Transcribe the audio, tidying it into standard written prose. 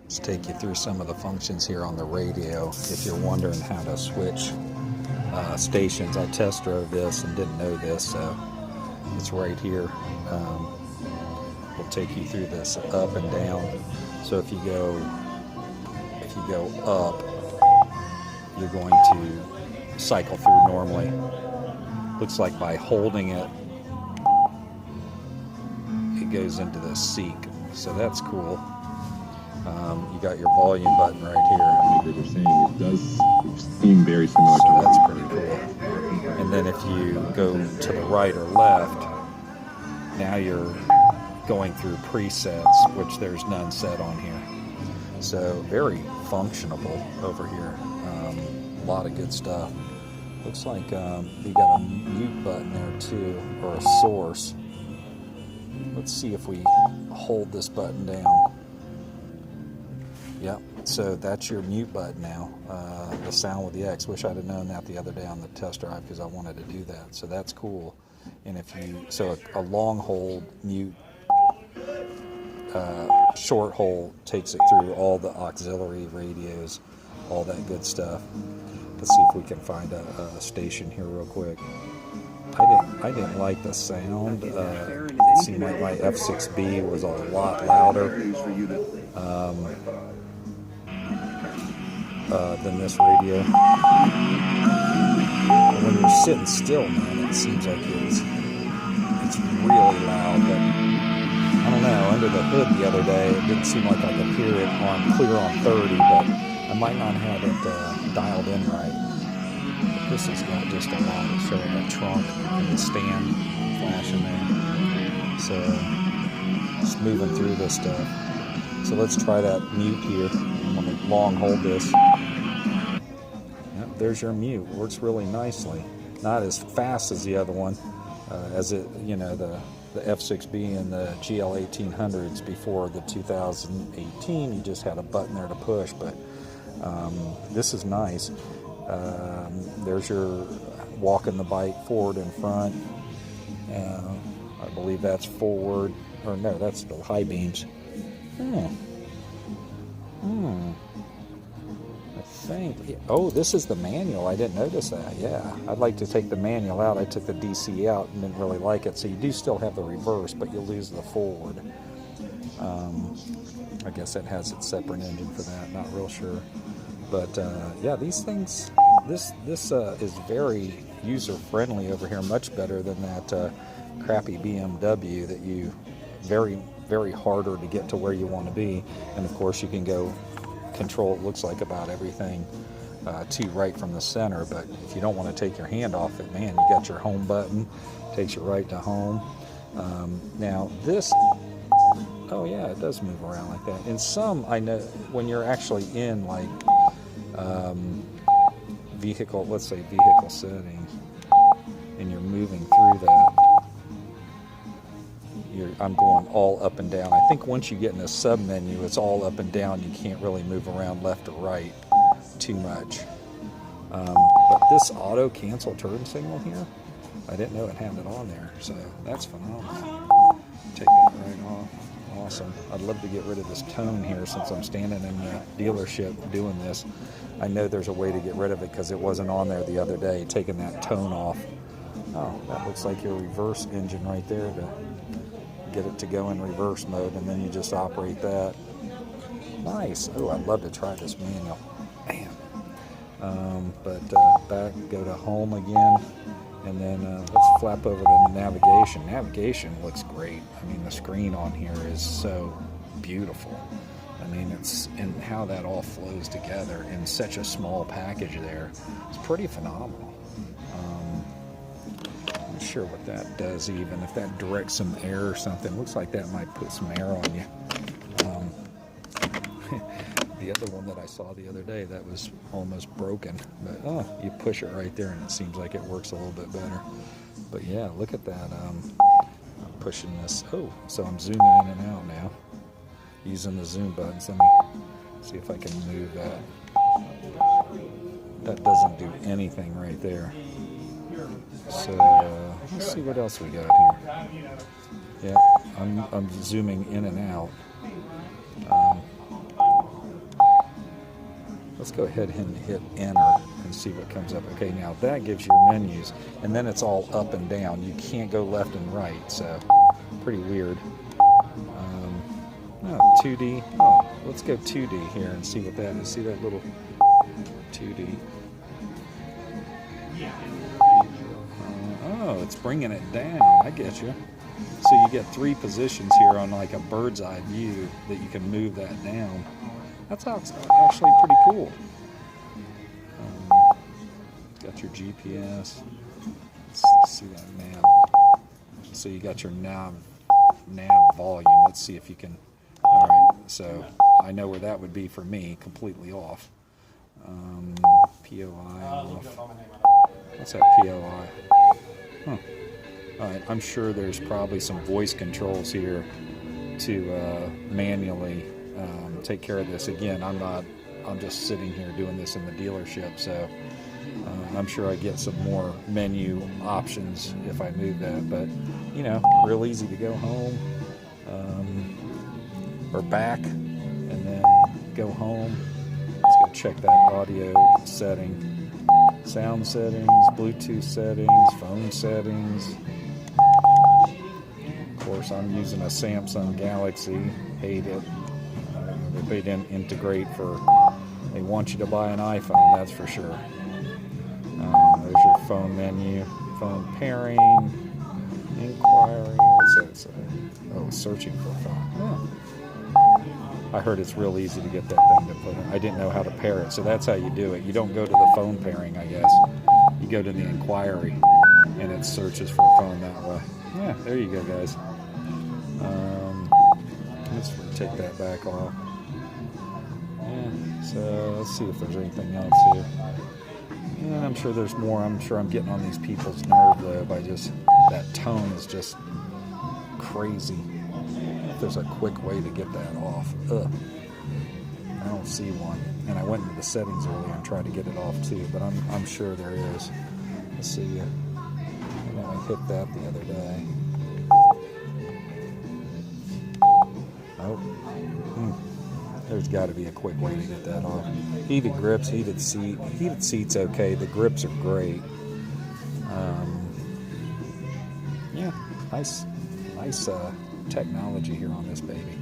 Let's take you through some of the functions here on the radio. If you're wondering how to switch stations, I test drove this and didn't know this, so it's right here. We'll take you through this up and down. So if you go up, you're going to cycle through normally. Looks like by holding it, it goes into the seek. So that's cool. You got your volume button right here. I think they were saying it does seem very similar So to that's pretty cool. And then if you go to the right or left, now you're going through presets, which there's none set on here. So very functionable over here. A lot of good stuff. Looks like you got a mute button there too, or a source. Let's see if we hold this button down. Yep, so that's your mute button now, the sound with the X. Wish I'd have known that the other day on the test drive because I wanted to do that. So that's cool. And if you, so a long hold mute, short hold takes it through all the auxiliary radios, all that good stuff. Let's see if we can find a station here real quick. I didn't like the sound. It seemed like my F6B was a lot louder than this radio. When you're sitting still, man, it seems like it's really loud. But I don't know. Under the hood the other day, it didn't seem like I could hear it on clear on 30, but I might not have it dialed in right. But this has got just a long showing a trunk and the stand flashing there. So just moving through this stuff. So let's try that mute here. I'm going to long hold this. Yep, there's your mute. Works really nicely. Not as fast as the other one, as it, you know, the F6B and the GL 1800s before the 2018. You just had a button there to push, but this is nice. There's your walking the bike forward and front. I believe that's forward, or no, that's the high beams. I think, oh, this is the manual. I didn't notice that. Yeah, I'd like to take the manual out. I took the DC out and didn't really like it. So you do still have the reverse, but you'll lose the forward. I guess it has its separate engine for that. Not real sure. But yeah, these things, this is very user-friendly over here. Much better than that crappy BMW that you very harder to get to where you want to be. And of course you can go control, it looks like, about everything to right from the center. But if you don't want to take your hand off it, man, you got your home button, takes you right to home. Now this, oh yeah, it does move around like that. In some, I know when you're actually in like vehicle, let's say vehicle settings, and you're moving through that, I'm going all up and down. I think once you get in a sub menu, it's all up and down. You can't really move around left or right too much. But this auto cancel turn signal here, I didn't know it had it on there, so that's phenomenal. Take that right off. Awesome. I'd love to get rid of this tone here since I'm standing in the dealership doing this. I know there's a way to get rid of it because it wasn't on there the other day, taking that tone off. Oh, that looks like your reverse engine right there to get it to go in reverse mode, and then you just operate that. Nice. Oh, I'd love to try this manual. Man. But back, go to home again, and then let's flap over to navigation. Navigation looks great. I mean, the screen on here is so beautiful. I mean, it's, and how that all flows together in such a small package there. It's pretty phenomenal. Not sure what that does, even if that directs some air or something. Looks like that might put some air on you. The other one that I saw the other day, that was almost broken, but you push it right there and it seems like it works a little bit better. But yeah, look at that. I'm pushing this. Oh, so I'm zooming in and out now using the zoom buttons. Let me see if I can move that. That doesn't do anything right there. So let's see what else we got here. Yeah, I'm zooming in and out. let's go ahead and hit enter and see what comes up. Okay, now that gives you your menus, and then it's all up and down. You can't go left and right, so pretty weird. 2D. Oh, let's go 2D here and see what that is. See that little 2D? Oh, it's bringing it down. I get you. So you get 3 positions here on like a bird's eye view that you can move that down. That's actually pretty cool. Got your GPS. Let's see that nav. So you got your nav volume. Let's see if you can. All right. So I know where that would be for me. Completely off. POI off. What's that POI? Huh. All right. I'm sure there's probably some voice controls here to manually take care of this. Again, I'm just sitting here doing this in the dealership, so I'm sure I get some more menu options if I move that. But you know, real easy to go home or back and then go home. Let's go check that audio setting, sound settings, Bluetooth settings, phone settings. Of course, I'm using a Samsung Galaxy. Hate it. They didn't integrate for. They want you to buy an iPhone, that's for sure. There's your phone menu, phone pairing, inquiry. What's that say? Oh, searching for a phone. Oh. I heard it's real easy to get that thing to put in. I didn't know how to pair it, so that's how you do it. You don't go to the phone pairing, I guess. You go to the inquiry, and it searches for a phone that way. Yeah, there you go, guys. Let's take that back off. Yeah, so let's see if there's anything else here. And I'm sure there's more. I'm sure I'm getting on these people's nerve though by just that tone is just crazy. If there's a quick way to get that off. Ugh. I don't see one. And I went into the settings earlier and tried to get it off too, but I'm sure there is. Let's see. I know I hit that the other day. Oh. There's got to be a quick way to get that off. Heated grips, heated seat. Heated seat's okay. The grips are great. Yeah, nice technology here on this baby.